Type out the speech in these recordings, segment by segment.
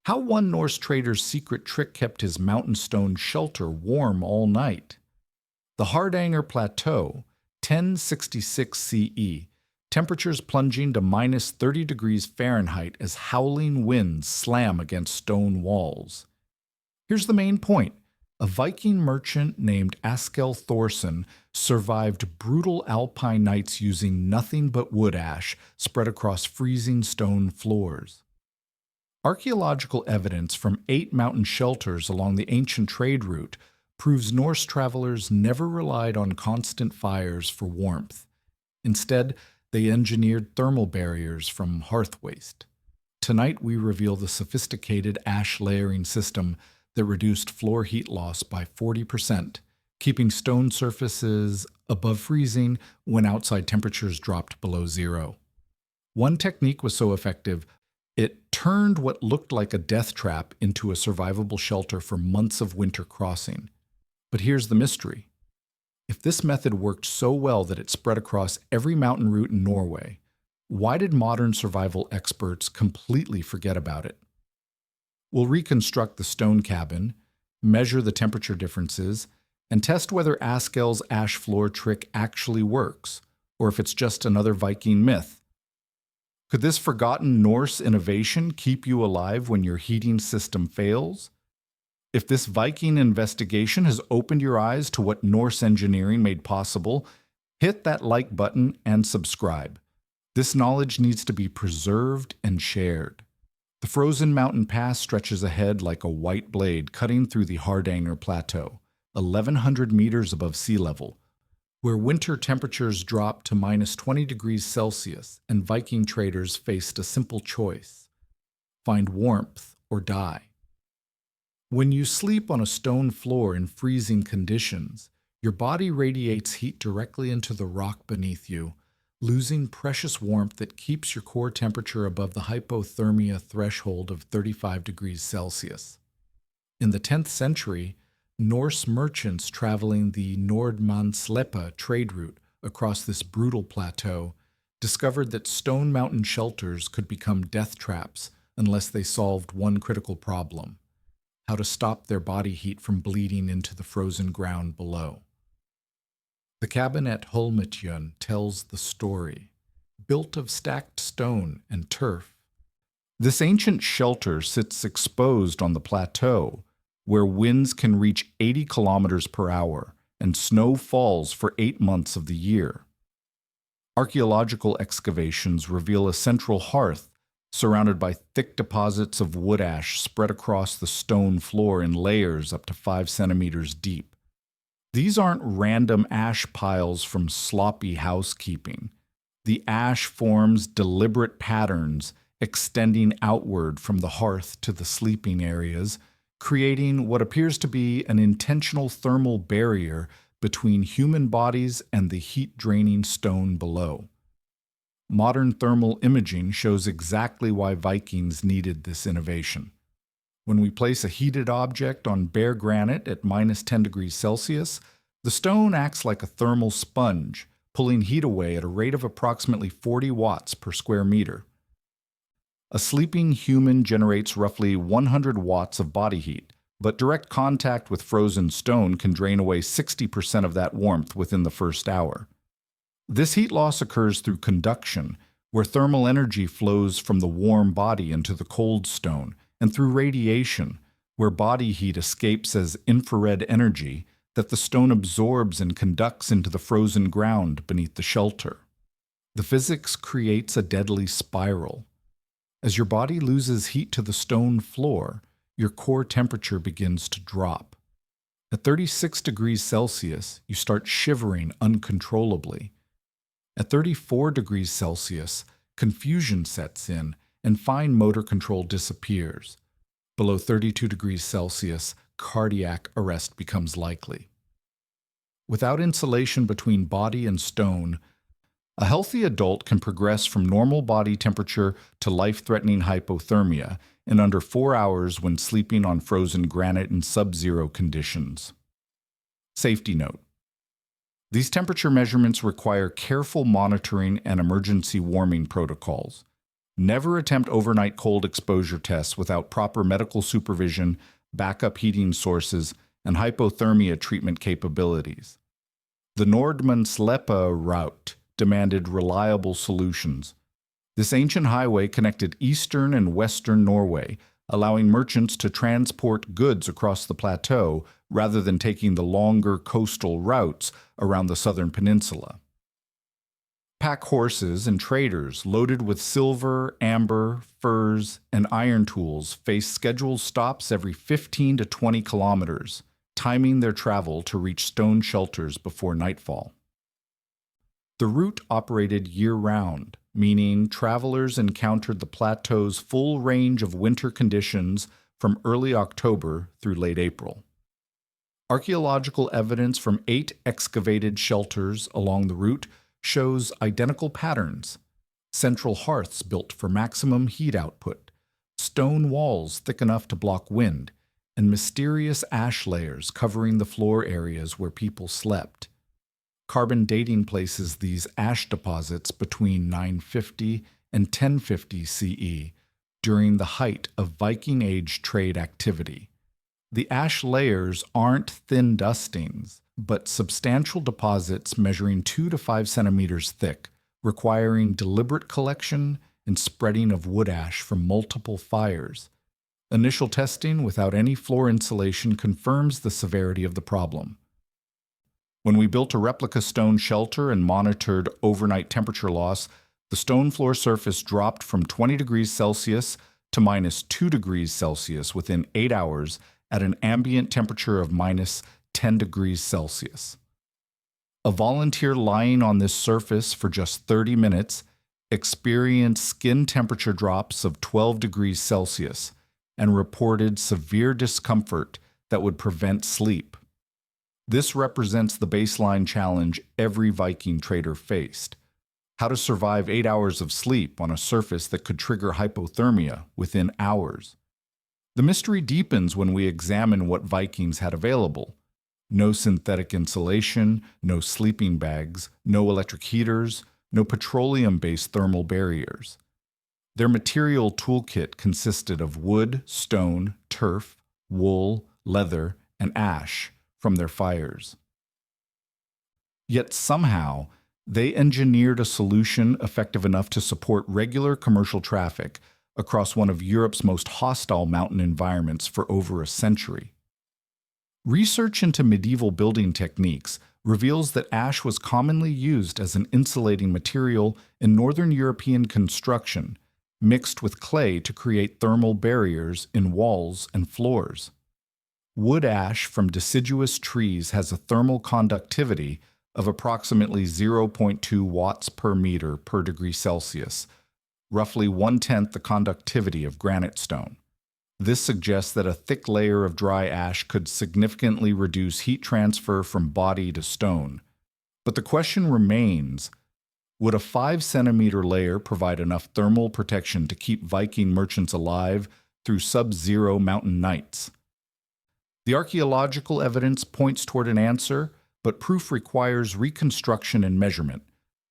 How one Norse trader's secret trick kept his mountain stone shelter warm all night. The Hardanger Plateau, 1066 CE, temperatures plunging to minus 30 degrees Fahrenheit as howling winds slam against stone walls. Here's the main point. A Viking merchant named Askell survived brutal alpine nights using nothing but wood ash spread across freezing stone floors. Archaeological evidence from 8 mountain shelters along the ancient trade route proves Norse travelers never relied on constant fires for warmth. Instead, they engineered thermal barriers from hearth waste. Tonight we reveal the sophisticated ash layering system that reduced floor heat loss by 40%, keeping stone surfaces above freezing when outside temperatures dropped below zero. One technique was so effective, it turned what looked like a death trap into a survivable shelter for months of winter crossing. But here's the mystery. If this method worked so well that it spread across every mountain route in Norway, why did modern survival experts completely forget about it? We'll reconstruct the stone cabin, measure the temperature differences, and test whether Askell's ash floor trick actually works, or if it's just another Viking myth. Could this forgotten Norse innovation keep you alive when your heating system fails? If this Viking investigation has opened your eyes to what Norse engineering made possible, hit that like button and subscribe. This knowledge needs to be preserved and shared. The frozen mountain pass stretches ahead like a white blade cutting through the Hardanger Plateau, 1,100 meters above sea level, where winter temperatures dropped to minus 20 degrees Celsius and Viking traders faced a simple choice: find warmth or die. When you sleep on a stone floor in freezing conditions, your body radiates heat directly into the rock beneath you, losing precious warmth that keeps your core temperature above the hypothermia threshold of 35 degrees Celsius. In the 10th century, Norse merchants traveling the Nordmannsslepa trade route across this brutal plateau discovered that stone mountain shelters could become death traps unless they solved one critical problem: how to stop their body heat from bleeding into the frozen ground below. The cabin at Holmetjønn tells the story, built of stacked stone and turf. This ancient shelter sits exposed on the plateau, where winds can reach 80 kilometers per hour and snow falls for 8 months of the year. Archaeological excavations reveal a central hearth surrounded by thick deposits of wood ash spread across the stone floor in layers up to 5 centimeters deep. These aren't random ash piles from sloppy housekeeping. The ash forms deliberate patterns extending outward from the hearth to the sleeping areas, creating what appears to be an intentional thermal barrier between human bodies and the heat-draining stone below. Modern thermal imaging shows exactly why Vikings needed this innovation. When we place a heated object on bare granite at minus 10 degrees Celsius, the stone acts like a thermal sponge, pulling heat away at a rate of approximately 40 watts per square meter. A sleeping human generates roughly 100 watts of body heat, but direct contact with frozen stone can drain away 60% of that warmth within the first hour. This heat loss occurs through conduction, where thermal energy flows from the warm body into the cold stone, and through radiation, where body heat escapes as infrared energy that the stone absorbs and conducts into the frozen ground beneath the shelter. The physics creates a deadly spiral. As your body loses heat to the stone floor, your core temperature begins to drop. At 36 degrees Celsius, you start shivering uncontrollably. At 34 degrees Celsius, confusion sets in and fine motor control disappears. Below 32 degrees Celsius, cardiac arrest becomes likely. Without insulation between body and stone, a healthy adult can progress from normal body temperature to life-threatening hypothermia in under 4 hours when sleeping on frozen granite in sub-zero conditions. Safety note: these temperature measurements require careful monitoring and emergency warming protocols. Never attempt overnight cold exposure tests without proper medical supervision, backup heating sources, and hypothermia treatment capabilities. The Nordmannsløpet route demanded reliable solutions. This ancient highway connected eastern and western Norway, allowing merchants to transport goods across the plateau rather than taking the longer coastal routes around the southern peninsula. Pack horses and traders loaded with silver, amber, furs, and iron tools faced scheduled stops every 15 to 20 kilometers, timing their travel to reach stone shelters before nightfall. The route operated year-round, meaning travelers encountered the plateau's full range of winter conditions from early October through late April. Archaeological evidence from 8 excavated shelters along the route shows identical patterns: central hearths built for maximum heat output, stone walls thick enough to block wind, and mysterious ash layers covering the floor areas where people slept. Carbon dating places these ash deposits between 950 and 1050 CE, during the height of Viking Age trade activity. The ash layers aren't thin dustings, but substantial deposits measuring 2 to 5 centimeters thick, requiring deliberate collection and spreading of wood ash from multiple fires. Initial testing without any floor insulation confirms the severity of the problem. When we built a replica stone shelter and monitored overnight temperature loss, the stone floor surface dropped from 20 degrees Celsius to minus 2 degrees Celsius within 8 hours at an ambient temperature of minus 10 degrees Celsius. A volunteer lying on this surface for just 30 minutes experienced skin temperature drops of 12 degrees Celsius and reported severe discomfort that would prevent sleep. This represents the baseline challenge every Viking trader faced: how to survive 8 hours of sleep on a surface that could trigger hypothermia within hours. The mystery deepens when we examine what Vikings had available. No synthetic insulation, no sleeping bags, no electric heaters, no petroleum-based thermal barriers. Their material toolkit consisted of wood, stone, turf, wool, leather, and ash from their fires. Yet somehow, they engineered a solution effective enough to support regular commercial traffic across one of Europe's most hostile mountain environments for over a century. Research into medieval building techniques reveals that ash was commonly used as an insulating material in Northern European construction, mixed with clay to create thermal barriers in walls and floors. Wood ash from deciduous trees has a thermal conductivity of approximately 0.2 watts per meter per degree Celsius, roughly 1/10 the conductivity of granite stone. This suggests that a thick layer of dry ash could significantly reduce heat transfer from body to stone. But the question remains, would a 5-centimeter layer provide enough thermal protection to keep Viking merchants alive through sub-zero mountain nights? The archaeological evidence points toward an answer, but proof requires reconstruction and measurement.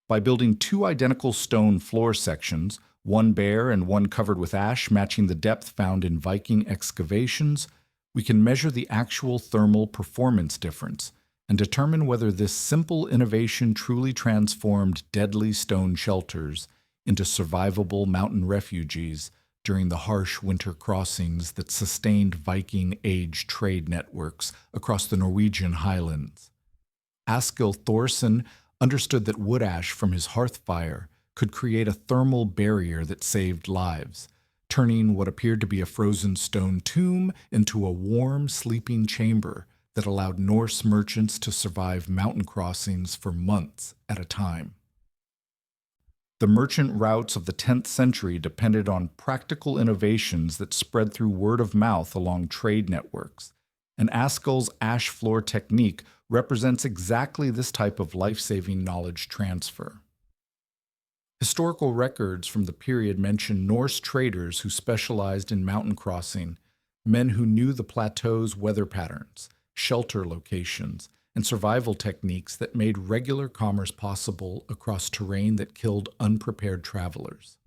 By building 2 identical stone floor sections, one bare and one covered with ash matching the depth found in Viking excavations, we can measure the actual thermal performance difference and determine whether this simple innovation truly transformed deadly stone shelters into survivable mountain refuges during the harsh winter crossings that sustained Viking Age trade networks across the Norwegian highlands. Askell understood that wood ash from his hearth fire could create a thermal barrier that saved lives, turning what appeared to be a frozen stone tomb into a warm sleeping chamber that allowed Norse merchants to survive mountain crossings for months at a time. The merchant routes of the 10th century depended on practical innovations that spread through word of mouth along trade networks, and Askell's ash floor technique represents exactly this type of life-saving knowledge transfer. Historical records from the period mention Norse traders who specialized in mountain crossing, men who knew the plateau's weather patterns, shelter locations, and survival techniques that made regular commerce possible across terrain that killed unprepared travelers.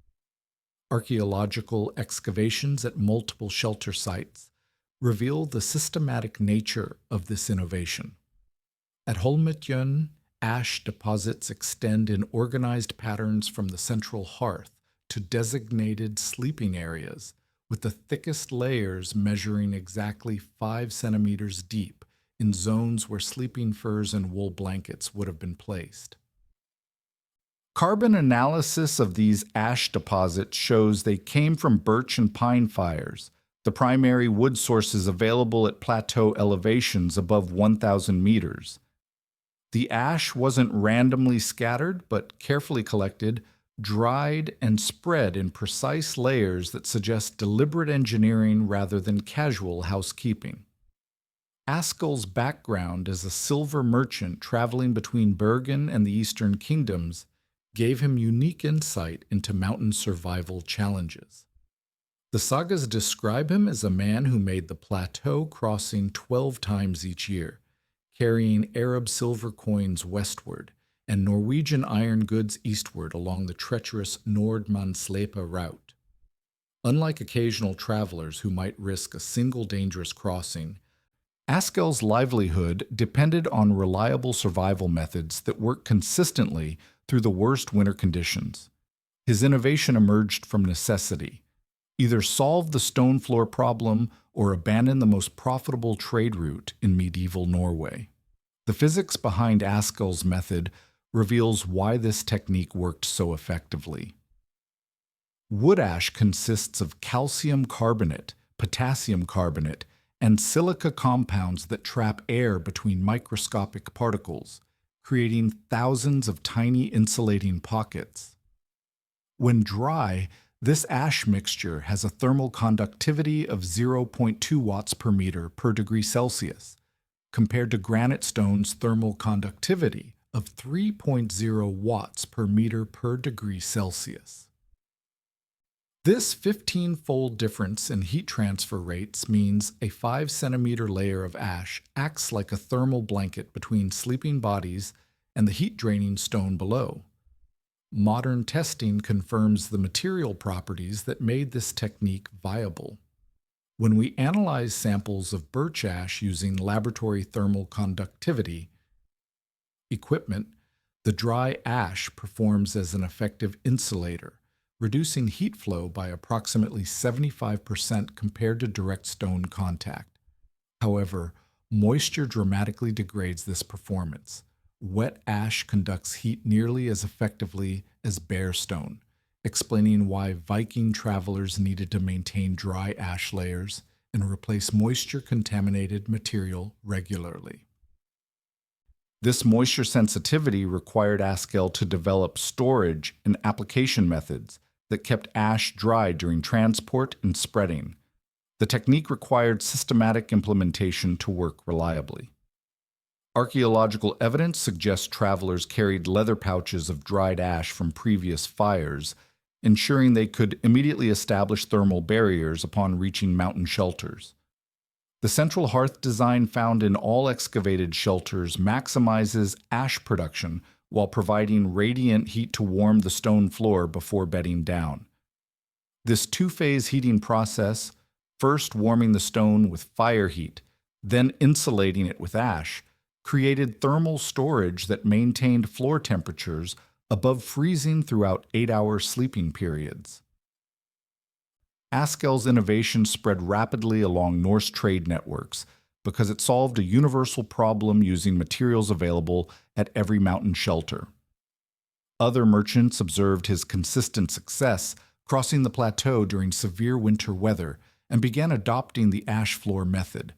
Archaeological excavations at multiple shelter sites reveal the systematic nature of this innovation. At Holmetjønn, ash deposits extend in organized patterns from the central hearth to designated sleeping areas, with the thickest layers measuring exactly 5 centimeters deep in zones where sleeping furs and wool blankets would have been placed. Carbon analysis of these ash deposits shows they came from birch and pine fires, the primary wood sources available at plateau elevations above 1,000 meters. The ash wasn't randomly scattered, but carefully collected, dried, and spread in precise layers that suggest deliberate engineering rather than casual housekeeping. Askell's background as a silver merchant traveling between Bergen and the Eastern Kingdoms gave him unique insight into mountain survival challenges. The sagas describe him as a man who made the plateau crossing 12 times each year, carrying Arab silver coins westward and Norwegian iron goods eastward along the treacherous Nordmannsløpa route. Unlike occasional travelers who might risk a single dangerous crossing, Askell's livelihood depended on reliable survival methods that worked consistently through the worst winter conditions. His innovation emerged from necessity: either solve the stone floor problem or abandon the most profitable trade route in medieval Norway. The physics behind Askell's method reveals why this technique worked so effectively. Wood ash consists of calcium carbonate, potassium carbonate, and silica compounds that trap air between microscopic particles, creating thousands of tiny insulating pockets. When dry, this ash mixture has a thermal conductivity of 0.2 watts per meter per degree Celsius, compared to granite stone's thermal conductivity of 3.0 watts per meter per degree Celsius. This 15-fold difference in heat transfer rates means a 5-centimeter layer of ash acts like a thermal blanket between sleeping bodies and the heat-draining stone below. Modern testing confirms the material properties that made this technique viable. When we analyze samples of birch ash using laboratory thermal conductivity equipment, the dry ash performs as an effective insulator, reducing heat flow by approximately 75% compared to direct stone contact. However, moisture dramatically degrades this performance. Wet ash conducts heat nearly as effectively as bare stone, explaining why Viking travelers needed to maintain dry ash layers and replace moisture-contaminated material regularly. This moisture sensitivity required Askell to develop storage and application methods that kept ash dry during transport and spreading. The technique required systematic implementation to work reliably. Archaeological evidence suggests travelers carried leather pouches of dried ash from previous fires, ensuring they could immediately establish thermal barriers upon reaching mountain shelters. The central hearth design found in all excavated shelters maximizes ash production while providing radiant heat to warm the stone floor before bedding down. This two-phase heating process, first warming the stone with fire heat, then insulating it with ash, created thermal storage that maintained floor temperatures above freezing throughout 8-hour sleeping periods. Askell's innovation spread rapidly along Norse trade networks because it solved a universal problem using materials available at every mountain shelter. Other merchants observed his consistent success, crossing the plateau during severe winter weather, and began adopting the ash floor method.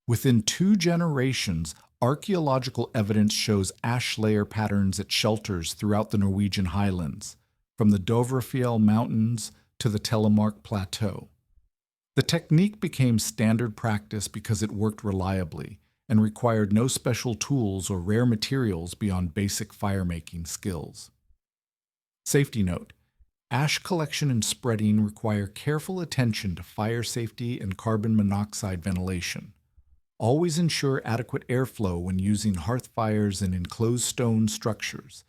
Within 2 generations, archaeological evidence shows ash layer patterns at shelters throughout the Norwegian highlands, from the Dovrefjell Mountains to the Telemark Plateau. The technique became standard practice because it worked reliably and required no special tools or rare materials beyond basic fire-making skills. Safety note: ash collection and spreading require careful attention to fire safety and carbon monoxide ventilation. Always ensure adequate airflow when using hearth fires in enclosed stone structures,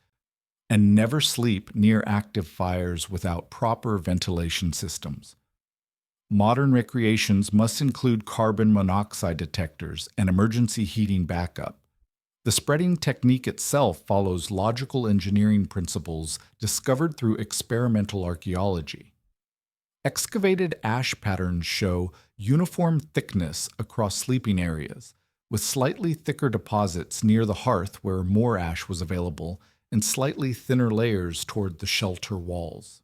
and never sleep near active fires without proper ventilation systems. Modern recreations must include carbon monoxide detectors and emergency heating backup. The spreading technique itself follows logical engineering principles discovered through experimental archaeology. Excavated ash patterns show uniform thickness across sleeping areas, with slightly thicker deposits near the hearth where more ash was available and slightly thinner layers toward the shelter walls.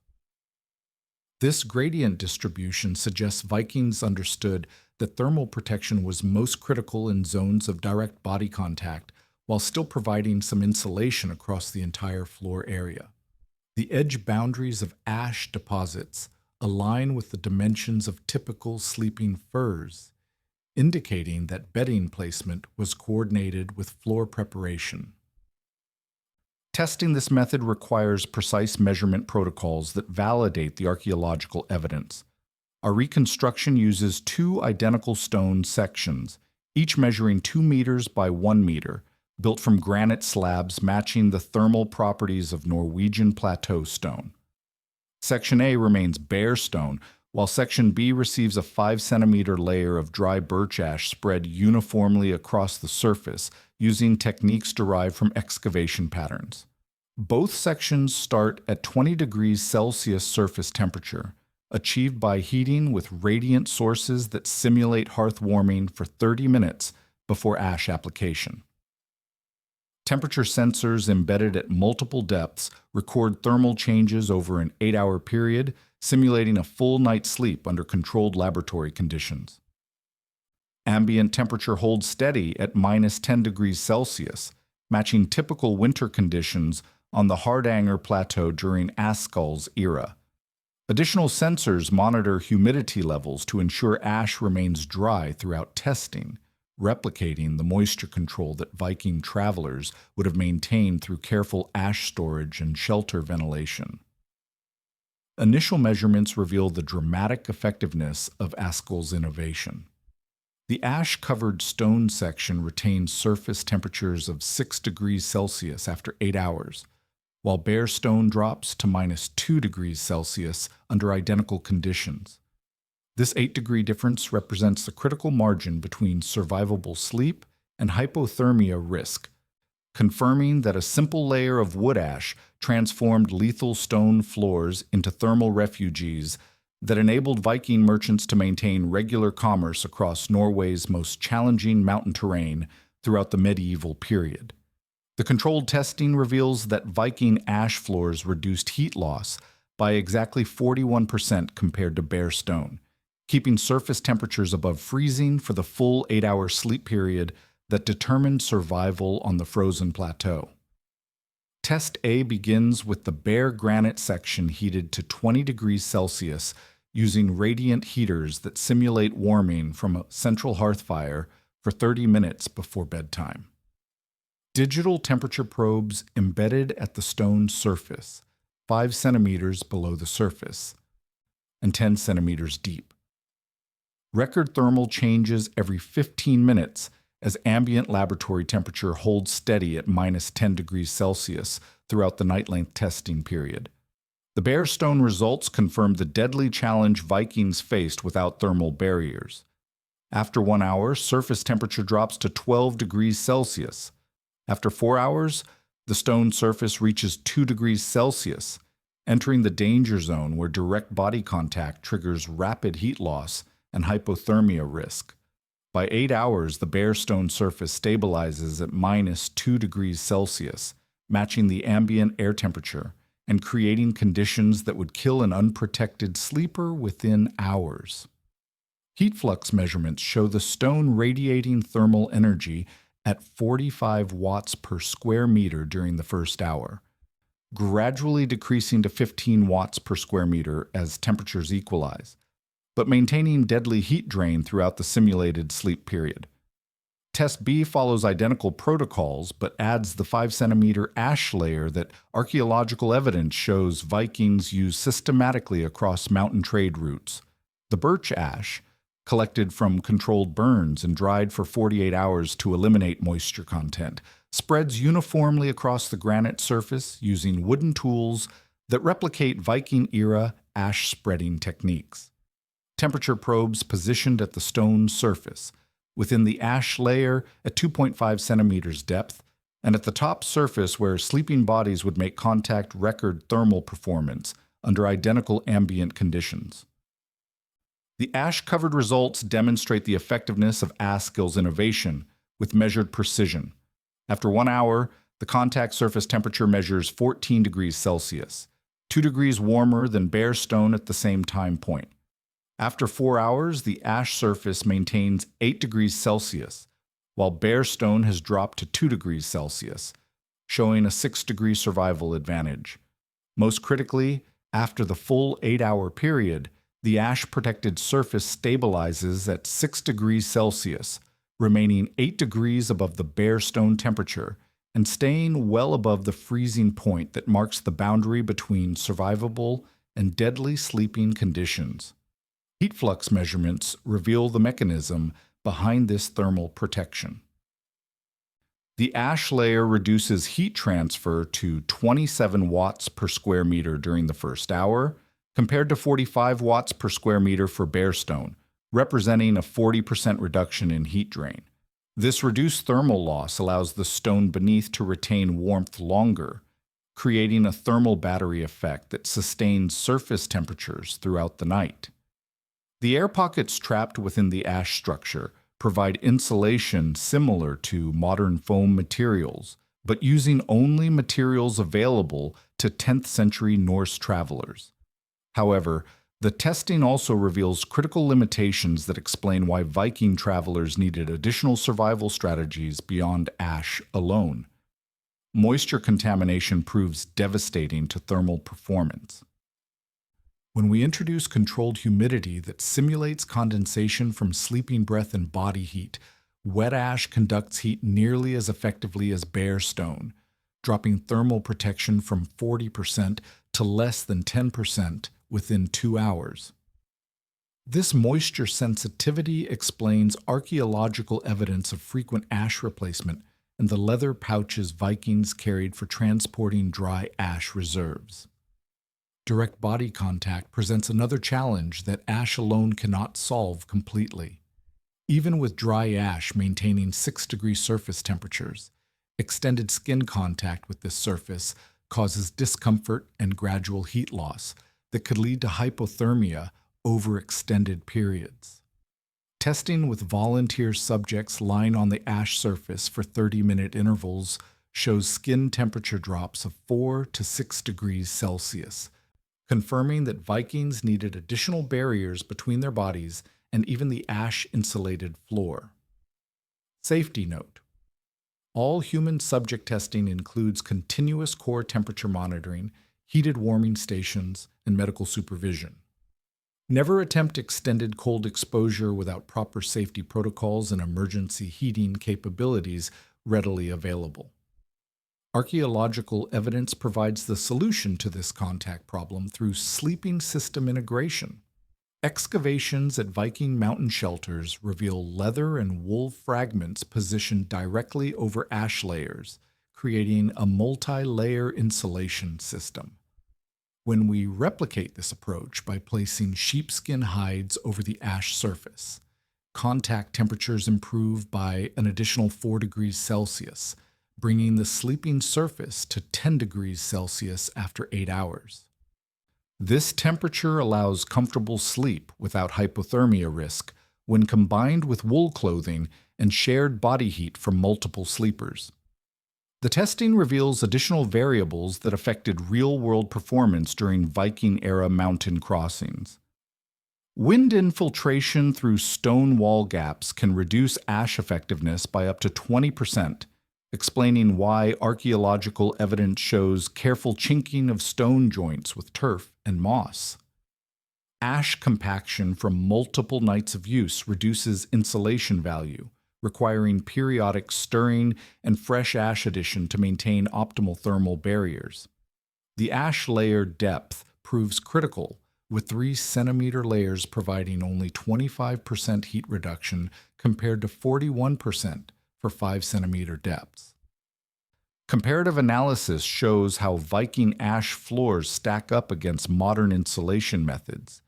This gradient distribution suggests Vikings understood that thermal protection was most critical in zones of direct body contact while still providing some insulation across the entire floor area. The edge boundaries of ash deposits align with the dimensions of typical sleeping furs, indicating that bedding placement was coordinated with floor preparation. Testing this method requires precise measurement protocols that validate the archaeological evidence. Our reconstruction uses two identical stone sections, each measuring 2 meters by 1 meter, built from granite slabs matching the thermal properties of Norwegian plateau stone. Section A remains bare stone, while Section B receives a 5-centimeter layer of dry birch ash spread uniformly across the surface using techniques derived from excavation patterns. Both sections start at 20 degrees Celsius surface temperature, achieved by heating with radiant sources that simulate hearth warming for 30 minutes before ash application. Temperature sensors embedded at multiple depths record thermal changes over an 8-hour period, simulating a full night's sleep under controlled laboratory conditions. Ambient temperature holds steady at -10 degrees Celsius, matching typical winter conditions on the Hardanger Plateau during Askell's era. Additional sensors monitor humidity levels to ensure ash remains dry throughout testing, replicating the moisture control that Viking travelers would have maintained through careful ash storage and shelter ventilation. Initial measurements reveal the dramatic effectiveness of Askell's innovation. The ash-covered stone section retains surface temperatures of 6 degrees Celsius after 8 hours, while bare stone drops to -2 degrees Celsius under identical conditions. This 8-degree difference represents the critical margin between survivable sleep and hypothermia risk, confirming that a simple layer of wood ash transformed lethal stone floors into thermal refugees that enabled Viking merchants to maintain regular commerce across Norway's most challenging mountain terrain throughout the medieval period. The controlled testing reveals that Viking ash floors reduced heat loss by exactly 41% compared to bare stone, keeping surface temperatures above freezing for the full 8-hour sleep period that determined survival on the frozen plateau. Test A begins with the bare granite section heated to 20 degrees Celsius using radiant heaters that simulate warming from a central hearth fire for 30 minutes before bedtime. Digital temperature probes embedded at the stone surface, 5 centimeters below the surface, and 10 centimeters deep. Record thermal changes every 15 minutes as ambient laboratory temperature holds steady at -10 degrees Celsius throughout the night-length testing period. The bare stone results confirmed the deadly challenge Vikings faced without thermal barriers. After 1 hour, surface temperature drops to 12 degrees Celsius. After 4 hours, the stone surface reaches 2 degrees Celsius, entering the danger zone where direct body contact triggers rapid heat loss and hypothermia risk. By 8 hours, the bare stone surface stabilizes at -2 degrees Celsius, matching the ambient air temperature and creating conditions that would kill an unprotected sleeper within hours. Heat flux measurements show the stone radiating thermal energy at 45 watts per square meter during the first hour, gradually decreasing to 15 watts per square meter as temperatures equalize, but maintaining deadly heat drain throughout the simulated sleep period. Test B follows identical protocols, but adds the 5-centimeter ash layer that archaeological evidence shows Vikings used systematically across mountain trade routes. The birch ash, collected from controlled burns and dried for 48 hours to eliminate moisture content, spreads uniformly across the granite surface using wooden tools that replicate Viking-era ash spreading techniques. Temperature probes positioned at the stone surface, within the ash layer at 2.5 centimeters depth, and at the top surface where sleeping bodies would make contact record thermal performance under identical ambient conditions. The ash-covered results demonstrate the effectiveness of Askell's innovation with measured precision. After 1 hour, the contact surface temperature measures 14 degrees Celsius, 2 degrees warmer than bare stone at the same time point. After 4 hours, the ash surface maintains 8 degrees Celsius, while bare stone has dropped to 2 degrees Celsius, showing a 6-degree survival advantage. Most critically, after the full 8-hour period, the ash-protected surface stabilizes at 6 degrees Celsius, remaining 8 degrees above the bare stone temperature and staying well above the freezing point that marks the boundary between survivable and deadly sleeping conditions. Heat flux measurements reveal the mechanism behind this thermal protection. The ash layer reduces heat transfer to 27 watts per square meter during the first hour, compared to 45 watts per square meter for bare stone, representing a 40% reduction in heat drain. This reduced thermal loss allows the stone beneath to retain warmth longer, creating a thermal battery effect that sustains surface temperatures throughout the night. The air pockets trapped within the ash structure provide insulation similar to modern foam materials, but using only materials available to 10th century Norse travelers. However, the testing also reveals critical limitations that explain why Viking travelers needed additional survival strategies beyond ash alone. Moisture contamination proves devastating to thermal performance. When we introduce controlled humidity that simulates condensation from sleeping breath and body heat, wet ash conducts heat nearly as effectively as bare stone, dropping thermal protection from 40% to less than 10% within 2 hours. This moisture sensitivity explains archaeological evidence of frequent ash replacement and the leather pouches Vikings carried for transporting dry ash reserves. Direct body contact presents another challenge that ash alone cannot solve completely. Even with dry ash maintaining 6-degree surface temperatures, extended skin contact with this surface causes discomfort and gradual heat loss that could lead to hypothermia over extended periods. Testing with volunteer subjects lying on the ash surface for 30-minute intervals shows skin temperature drops of 4 to 6 degrees Celsius, confirming that Vikings needed additional barriers between their bodies and even the ash-insulated floor. Safety note: all human subject testing includes continuous core temperature monitoring, heated warming stations, and medical supervision. Never attempt extended cold exposure without proper safety protocols and emergency heating capabilities readily available. Archaeological evidence provides the solution to this contact problem through sleeping system integration. Excavations at Viking mountain shelters reveal leather and wool fragments positioned directly over ash layers, creating a multi-layer insulation system. When we replicate this approach by placing sheepskin hides over the ash surface, contact temperatures improve by an additional 4 degrees Celsius, bringing the sleeping surface to 10 degrees Celsius after 8 hours. This temperature allows comfortable sleep without hypothermia risk when combined with wool clothing and shared body heat from multiple sleepers. The testing reveals additional variables that affected real-world performance during Viking-era mountain crossings. Wind infiltration through stone wall gaps can reduce ash effectiveness by up to 20%, explaining why archaeological evidence shows careful chinking of stone joints with turf and moss. Ash compaction from multiple nights of use reduces insulation value, requiring periodic stirring and fresh ash addition to maintain optimal thermal barriers. The ash layer depth proves critical, with 3 centimeter layers providing only 25% heat reduction compared to 41% for 5 centimeter depths. Comparative analysis shows how Viking ash floors stack up against modern insulation methods.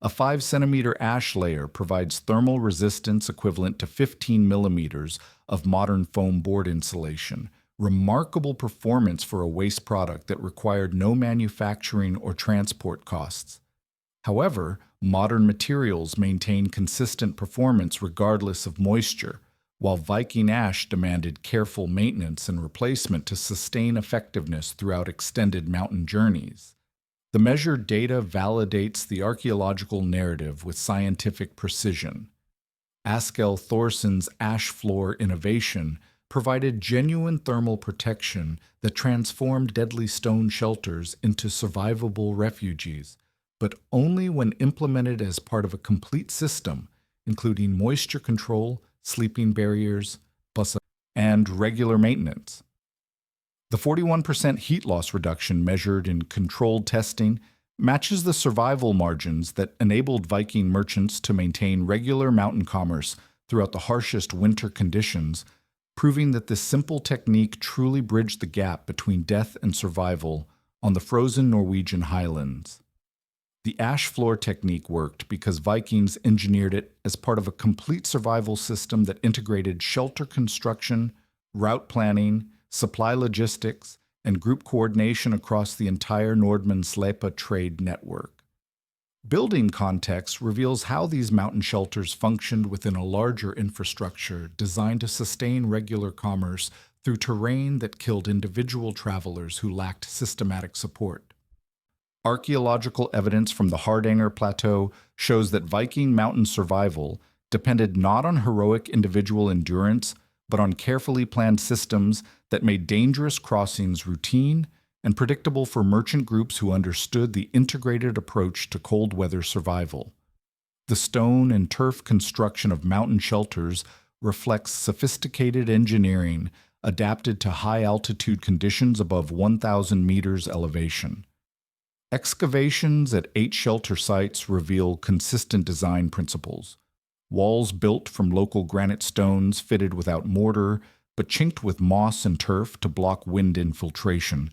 A 5 centimeter ash layer provides thermal resistance equivalent to 15 millimeters of modern foam board insulation, remarkable performance for a waste product that required no manufacturing or transport costs. However, modern materials maintain consistent performance regardless of moisture, while Viking ash demanded careful maintenance and replacement to sustain effectiveness throughout extended mountain journeys. The measured data validates the archaeological narrative with scientific precision. Askell Thorson's ash floor innovation provided genuine thermal protection that transformed deadly stone shelters into survivable refuges, but only when implemented as part of a complete system, including moisture control, sleeping barriers, and regular maintenance. The 41% heat loss reduction measured in controlled testing matches the survival margins that enabled Viking merchants to maintain regular mountain commerce throughout the harshest winter conditions, proving that this simple technique truly bridged the gap between death and survival on the frozen Norwegian highlands. The ash floor technique worked because Vikings engineered it as part of a complete survival system that integrated shelter construction, route planning, supply logistics, and group coordination across the entire Nordmannslepa trade network. Building context reveals how these mountain shelters functioned within a larger infrastructure designed to sustain regular commerce through terrain that killed individual travelers who lacked systematic support. Archaeological evidence from the Hardanger Plateau shows that Viking mountain survival depended not on heroic individual endurance, but on carefully planned systems that made dangerous crossings routine and predictable for merchant groups who understood the integrated approach to cold weather survival. The stone and turf construction of mountain shelters reflects sophisticated engineering adapted to high-altitude conditions above 1,000 meters elevation. Excavations at 8 shelter sites reveal consistent design principles. Walls built from local granite stones fitted without mortar, but chinked with moss and turf to block wind infiltration.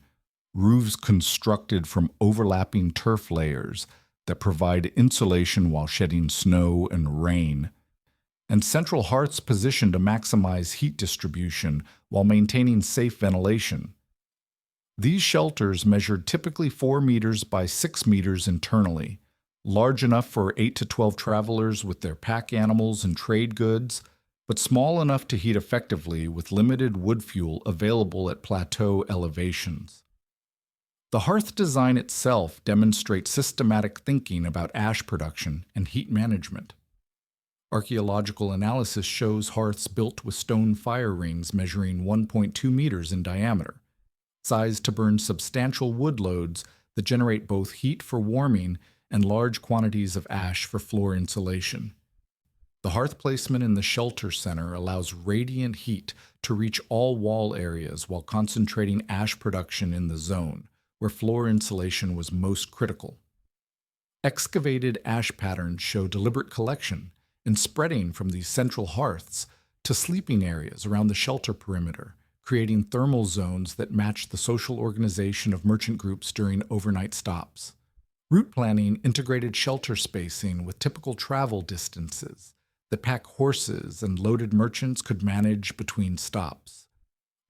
Roofs constructed from overlapping turf layers that provide insulation while shedding snow and rain. And central hearths positioned to maximize heat distribution while maintaining safe ventilation. These shelters measured typically 4 meters by 6 meters internally, large enough for 8 to 12 travelers with their pack animals and trade goods, but small enough to heat effectively with limited wood fuel available at plateau elevations. The hearth design itself demonstrates systematic thinking about ash production and heat management. Archaeological analysis shows hearths built with stone fire rings measuring 1.2 meters in diameter, sized to burn substantial wood loads that generate both heat for warming and large quantities of ash for floor insulation. The hearth placement in the shelter center allows radiant heat to reach all wall areas while concentrating ash production in the zone, where floor insulation was most critical. Excavated ash patterns show deliberate collection and spreading from these central hearths to sleeping areas around the shelter perimeter, creating thermal zones that match the social organization of merchant groups during overnight stops. Route planning integrated shelter spacing with typical travel distances that pack horses and loaded merchants could manage between stops.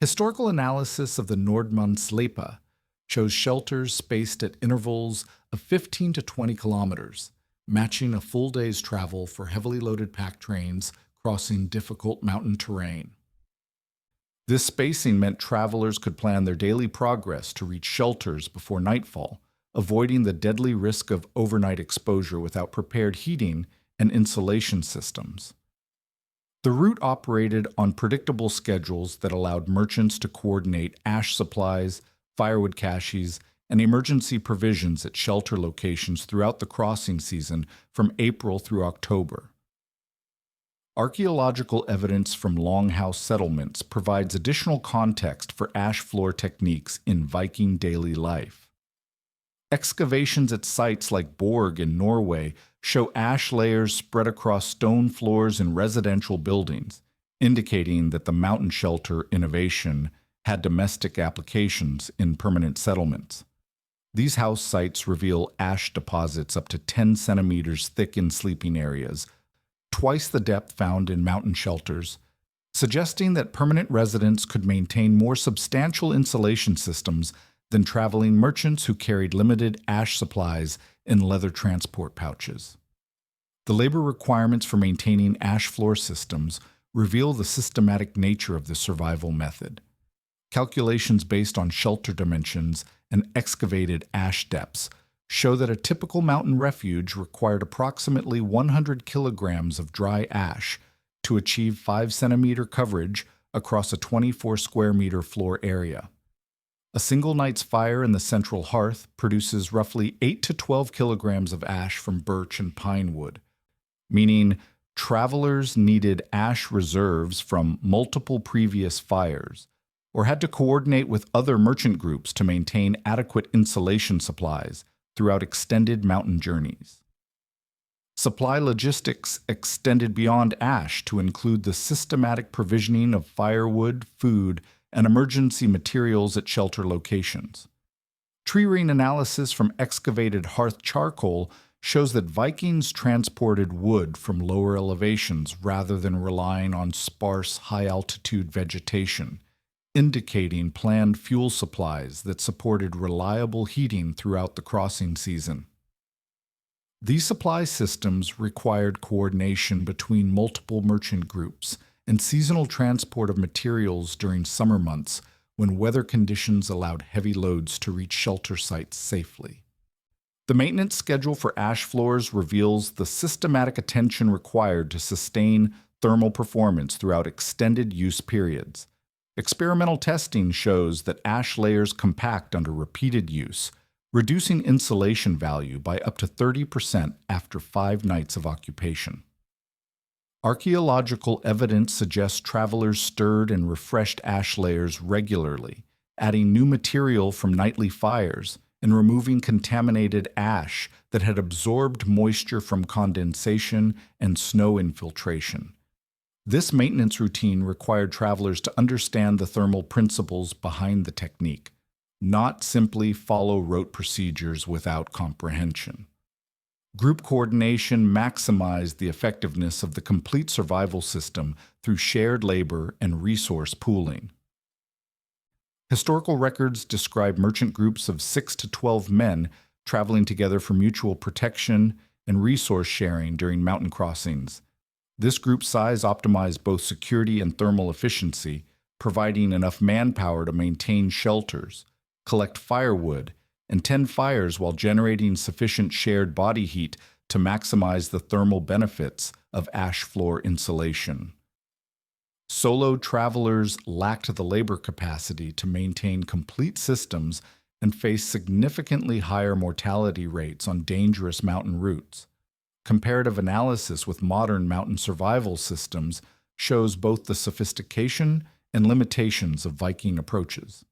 Historical analysis of the Nordmannslepa shows shelters spaced at intervals of 15 to 20 kilometers, matching a full day's travel for heavily loaded pack trains crossing difficult mountain terrain. This spacing meant travelers could plan their daily progress to reach shelters before nightfall, avoiding the deadly risk of overnight exposure without prepared heating and insulation systems. The route operated on predictable schedules that allowed merchants to coordinate ash supplies, firewood caches, and emergency provisions at shelter locations throughout the crossing season from April through October. Archaeological evidence from longhouse settlements provides additional context for ash floor techniques in Viking daily life. Excavations at sites like Borg in Norway show ash layers spread across stone floors in residential buildings, indicating that the mountain shelter innovation had domestic applications in permanent settlements. These house sites reveal ash deposits up to 10 centimeters thick in sleeping areas, twice the depth found in mountain shelters, suggesting that permanent residents could maintain more substantial insulation systems than traveling merchants who carried limited ash supplies in leather transport pouches. The labor requirements for maintaining ash floor systems reveal the systematic nature of the survival method. Calculations based on shelter dimensions and excavated ash depths show that a typical mountain refuge required approximately 100 kilograms of dry ash to achieve 5 centimeter coverage across a 24 square meter floor area. A single night's fire in the central hearth produces roughly 8 to 12 kilograms of ash from birch and pine wood, meaning travelers needed ash reserves from multiple previous fires, or had to coordinate with other merchant groups to maintain adequate insulation supplies throughout extended mountain journeys. Supply logistics extended beyond ash to include the systematic provisioning of firewood, food, and emergency materials at shelter locations. Tree ring analysis from excavated hearth charcoal shows that Vikings transported wood from lower elevations rather than relying on sparse, high-altitude vegetation, indicating planned fuel supplies that supported reliable heating throughout the crossing season. These supply systems required coordination between multiple merchant groups and seasonal transport of materials during summer months when weather conditions allowed heavy loads to reach shelter sites safely. The maintenance schedule for ash floors reveals the systematic attention required to sustain thermal performance throughout extended use periods. Experimental testing shows that ash layers compact under repeated use, reducing insulation value by up to 30% after 5 nights of occupation. Archaeological evidence suggests travelers stirred and refreshed ash layers regularly, adding new material from nightly fires and removing contaminated ash that had absorbed moisture from condensation and snow infiltration. This maintenance routine required travelers to understand the thermal principles behind the technique, not simply follow rote procedures without comprehension. Group coordination maximized the effectiveness of the complete survival system through shared labor and resource pooling. Historical records describe merchant groups of 6 to 12 men traveling together for mutual protection and resource sharing during mountain crossings. This group size optimized both security and thermal efficiency, providing enough manpower to maintain shelters, collect firewood, and tend fires while generating sufficient shared body heat to maximize the thermal benefits of ash floor insulation. Solo travelers lacked the labor capacity to maintain complete systems and faced significantly higher mortality rates on dangerous mountain routes. Comparative analysis with modern mountain survival systems shows both the sophistication and limitations of Viking approaches.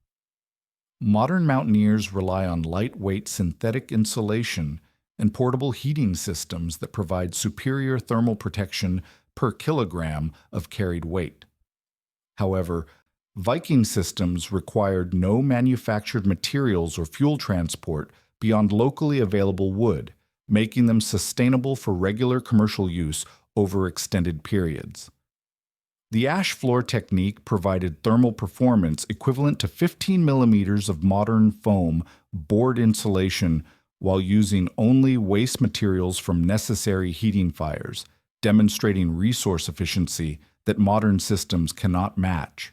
Modern mountaineers rely on lightweight synthetic insulation and portable heating systems that provide superior thermal protection per kilogram of carried weight. However, Viking systems required no manufactured materials or fuel transport beyond locally available wood, making them sustainable for regular commercial use over extended periods. The ash floor technique provided thermal performance equivalent to 15 millimeters of modern foam board insulation while using only waste materials from necessary heating fires, demonstrating resource efficiency that modern systems cannot match.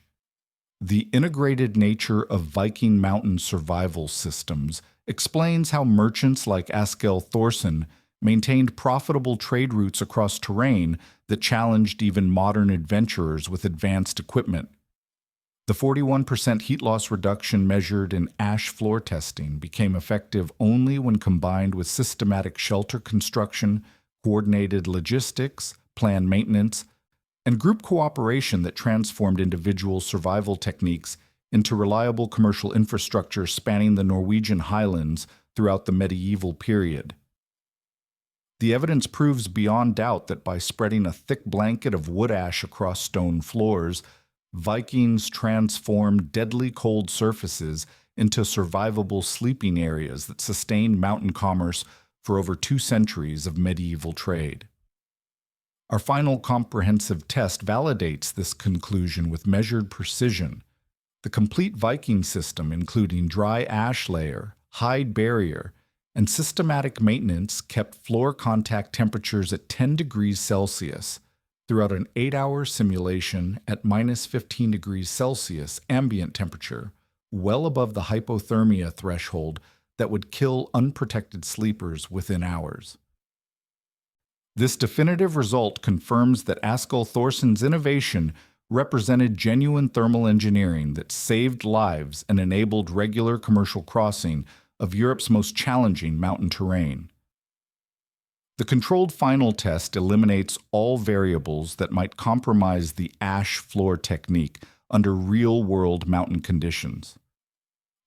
The integrated nature of Viking mountain survival systems explains how merchants like Askell Thorsen maintained profitable trade routes across terrain that challenged even modern adventurers with advanced equipment. The 41% heat loss reduction measured in ash floor testing became effective only when combined with systematic shelter construction, coordinated logistics, planned maintenance, and group cooperation that transformed individual survival techniques into reliable commercial infrastructure spanning the Norwegian highlands throughout the medieval period. The evidence proves beyond doubt that by spreading a thick blanket of wood ash across stone floors, Vikings transformed deadly cold surfaces into survivable sleeping areas that sustained mountain commerce for over 2 centuries of medieval trade. Our final comprehensive test validates this conclusion with measured precision. The complete Viking system, including dry ash layer, hide barrier, and systematic maintenance, kept floor contact temperatures at 10 degrees Celsius throughout an 8-hour simulation at minus 15 degrees Celsius ambient temperature, well above the hypothermia threshold that would kill unprotected sleepers within hours. This definitive result confirms that Askell Thorson's innovation represented genuine thermal engineering that saved lives and enabled regular commercial crossing of Europe's most challenging mountain terrain. The controlled final test eliminates all variables that might compromise the ash floor technique under real-world mountain conditions.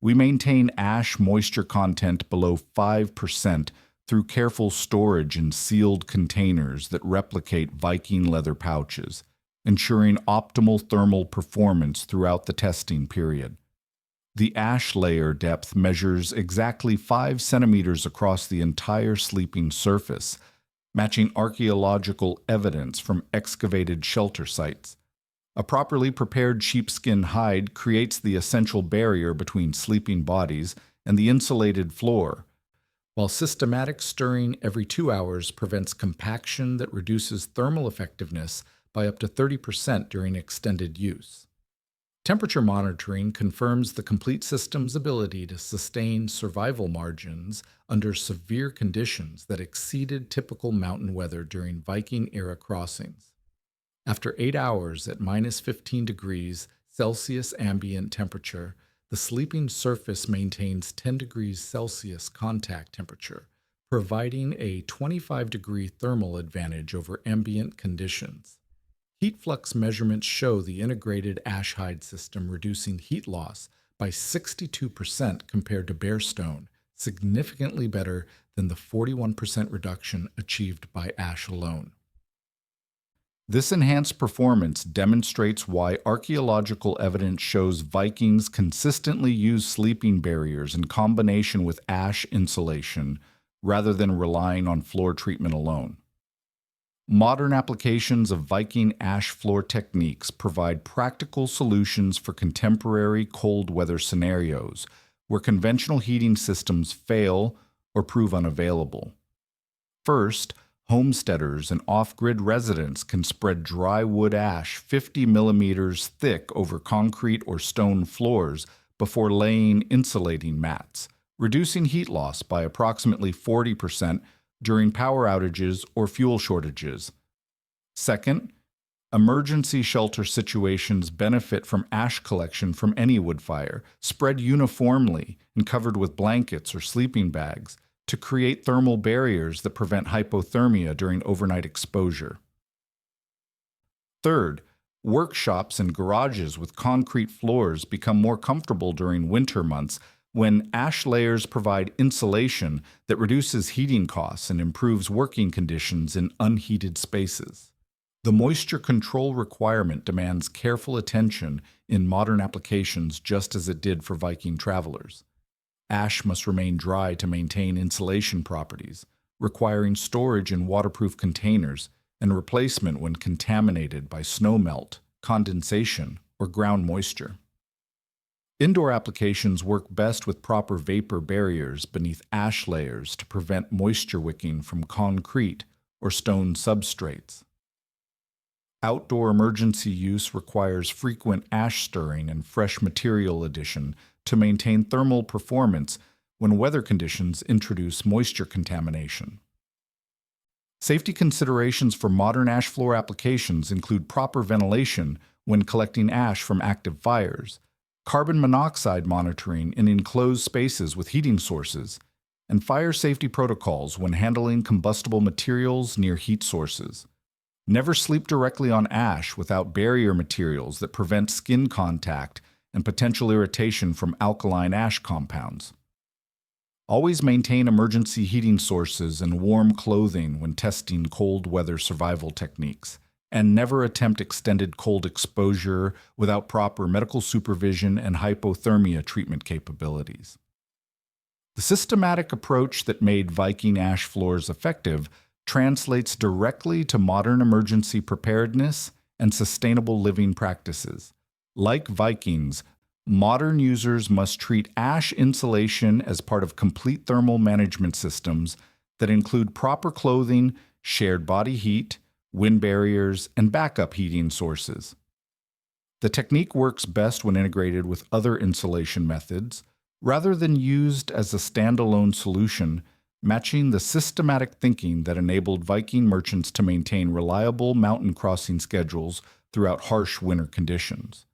We maintain ash moisture content below 5% through careful storage in sealed containers that replicate Viking leather pouches, ensuring optimal thermal performance throughout the testing period. The ash layer depth measures exactly 5 centimeters across the entire sleeping surface, matching archaeological evidence from excavated shelter sites. A properly prepared sheepskin hide creates the essential barrier between sleeping bodies and the insulated floor, while systematic stirring every 2 hours prevents compaction that reduces thermal effectiveness by up to 30% during extended use. Temperature monitoring confirms the complete system's ability to sustain survival margins under severe conditions that exceeded typical mountain weather during Viking-era crossings. After 8 hours at minus 15 degrees Celsius ambient temperature, the sleeping surface maintains 10 degrees Celsius contact temperature, providing a 25-degree thermal advantage over ambient conditions. Heat flux measurements show the integrated ash hide system reducing heat loss by 62% compared to bare stone, significantly better than the 41% reduction achieved by ash alone. This enhanced performance demonstrates why archaeological evidence shows Vikings consistently used sleeping barriers in combination with ash insulation rather than relying on floor treatment alone. Modern applications of Viking ash floor techniques provide practical solutions for contemporary cold weather scenarios where conventional heating systems fail or prove unavailable. First, homesteaders and off-grid residents can spread dry wood ash 50 millimeters thick over concrete or stone floors before laying insulating mats, reducing heat loss by approximately 40% during power outages or fuel shortages. Second, emergency shelter situations benefit from ash collection from any wood fire, spread uniformly and covered with blankets or sleeping bags to create thermal barriers that prevent hypothermia during overnight exposure. Third, workshops and garages with concrete floors become more comfortable during winter months when ash layers provide insulation that reduces heating costs and improves working conditions in unheated spaces. The moisture control requirement demands careful attention in modern applications just as it did for Viking travelers. Ash must remain dry to maintain insulation properties, requiring storage in waterproof containers and replacement when contaminated by snowmelt, condensation, or ground moisture. Indoor applications work best with proper vapor barriers beneath ash layers to prevent moisture wicking from concrete or stone substrates. Outdoor emergency use requires frequent ash stirring and fresh material addition to maintain thermal performance when weather conditions introduce moisture contamination. Safety considerations for modern ash floor applications include proper ventilation when collecting ash from active fires, carbon monoxide monitoring in enclosed spaces with heating sources, and fire safety protocols when handling combustible materials near heat sources. Never sleep directly on ash without barrier materials that prevent skin contact and potential irritation from alkaline ash compounds. Always maintain emergency heating sources and warm clothing when testing cold weather survival techniques, and never attempt extended cold exposure without proper medical supervision and hypothermia treatment capabilities. The systematic approach that made Viking ash floors effective translates directly to modern emergency preparedness and sustainable living practices. Like Vikings, modern users must treat ash insulation as part of complete thermal management systems that include proper clothing, shared body heat, wind barriers, and backup heating sources. The technique works best when integrated with other insulation methods, rather than used as a standalone solution, matching the systematic thinking that enabled Viking merchants to maintain reliable mountain crossing schedules throughout harsh winter conditions.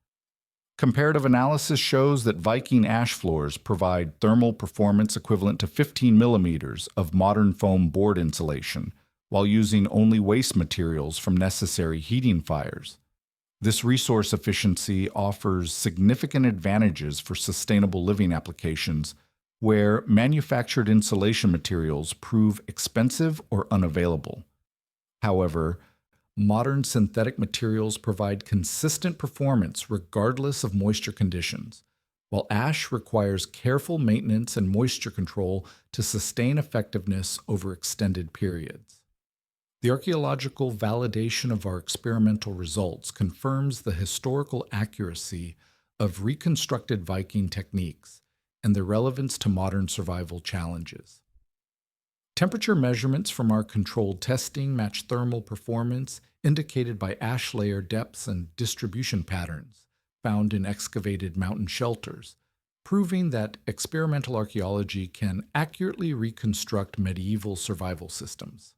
Comparative analysis shows that Viking ash floors provide thermal performance equivalent to 15 millimeters of modern foam board insulation, while using only waste materials from necessary heating fires. This resource efficiency offers significant advantages for sustainable living applications where manufactured insulation materials prove expensive or unavailable. However, modern synthetic materials provide consistent performance regardless of moisture conditions, while ash requires careful maintenance and moisture control to sustain effectiveness over extended periods. The archaeological validation of our experimental results confirms the historical accuracy of reconstructed Viking techniques and their relevance to modern survival challenges. Temperature measurements from our controlled testing match thermal performance indicated by ash layer depths and distribution patterns found in excavated mountain shelters, proving that experimental archaeology can accurately reconstruct medieval survival systems.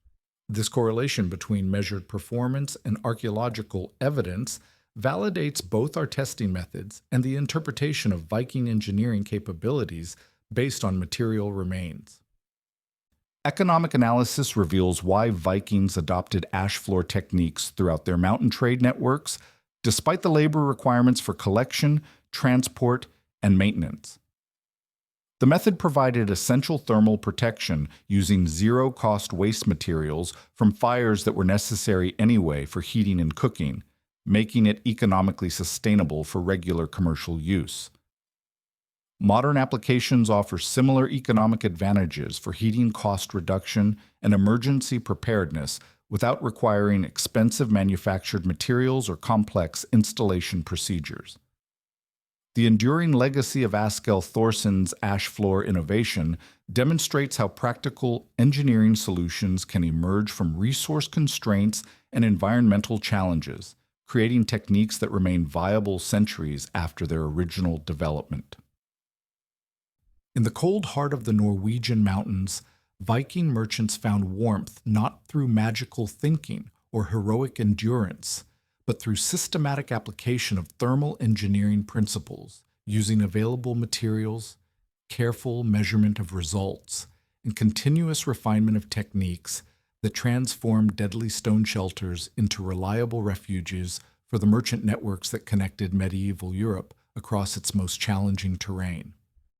This correlation between measured performance and archaeological evidence validates both our testing methods and the interpretation of Viking engineering capabilities based on material remains. Economic analysis reveals why Vikings adopted ash floor techniques throughout their mountain trade networks, despite the labor requirements for collection, transport, and maintenance. The method provided essential thermal protection using zero-cost waste materials from fires that were necessary anyway for heating and cooking, making it economically sustainable for regular commercial use. Modern applications offer similar economic advantages for heating cost reduction and emergency preparedness without requiring expensive manufactured materials or complex installation procedures. The enduring legacy of Askell Thorson's ash floor innovation demonstrates how practical engineering solutions can emerge from resource constraints and environmental challenges, creating techniques that remain viable centuries after their original development. In the cold heart of the Norwegian mountains, Viking merchants found warmth not through magical thinking or heroic endurance, but through systematic application of thermal engineering principles, using available materials, careful measurement of results, and continuous refinement of techniques that transformed deadly stone shelters into reliable refuges for the merchant networks that connected medieval Europe across its most challenging terrain.